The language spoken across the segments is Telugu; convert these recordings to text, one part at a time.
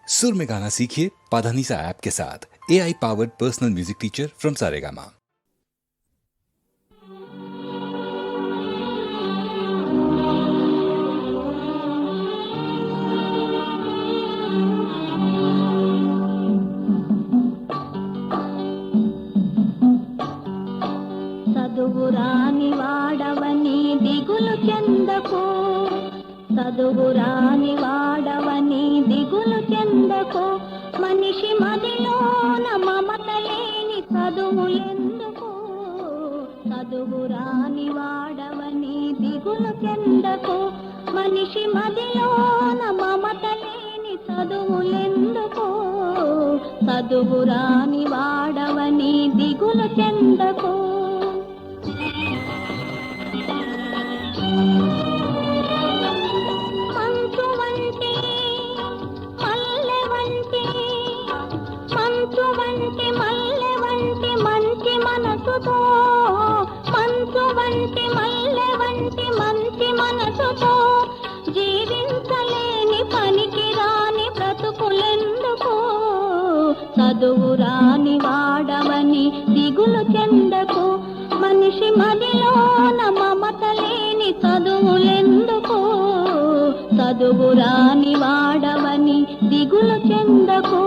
सुर में गाना सीखिए पाधानीसा ऐप के साथ। AI powered personal music teacher from Saregama. చదువురాని వాడవని దిగులు చెందకు, చదువురాని వాడవని దిగులు చెందకు, మనిషి మదిలోన మమత లేని చదువులెందుకు. చదువురాని వాడవని దిగులు చెందకు, మనిషి మదిలోన మమత లేని చదువులెందుకు. చదువురాని వాడవని దిగులు చెందకు. మల్లె వంటి మంచి మనసుతో, మంచు వంటి మల్లె వంటి మంచి మనసుతో, జీవించలేని పనికి రాని బ్రతుకులెందుకు. చదువురాని వాడవని దిగులు చెందకు, మనిషి మదిలోన మమత లేని చదువులెందుకు. చదువురాని వాడవని దిగులు చెందకు.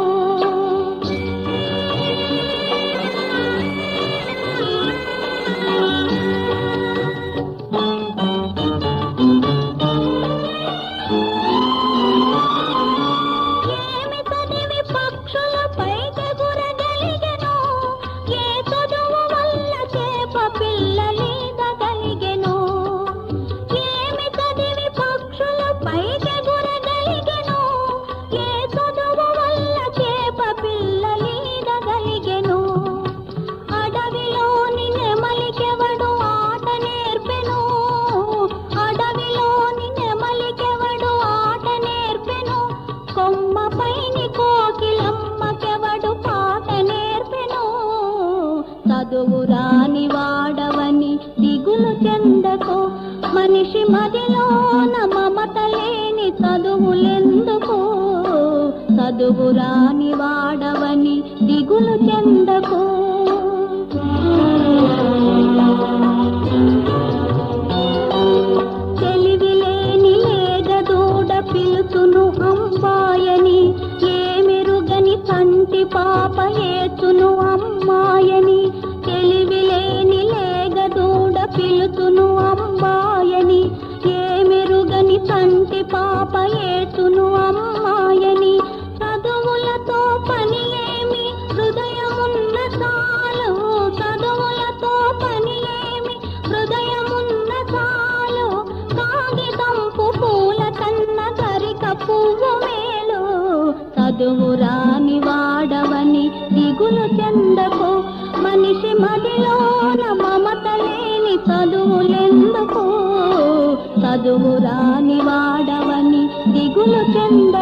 చదువురాని వాడవని దిగులు చెందకు, మనిషి మదిలోన మమత లేని చదువులెందుకు. చదువురాని వాడవని దిగులు చెందకు. తెలివిలేని లేగదూడ పిలుచును అమ్మాయని, ఏమెరుగని తంటి పాప ఏచును అమ్మాయని. తెలివిలేని లేగదూడ పిలుచును అమ్మాయని, ఏమెరుగని తంటి పాప ఏచును అమ్మాయని. చదువులతో పని ఏమి హృదయమున్న చాలు, చదువులతో పని ఏమి హృదయమున్న చాలు. కాగితంపు పూల కన్న గరిక పువ్వు మేలు. చదువురాని వాడవని దిగులు చెందకు, మనిషి మదిలోన మమత లేని చదువులెందుకు. చదువురాని వాడవని దిగులు చెందకు.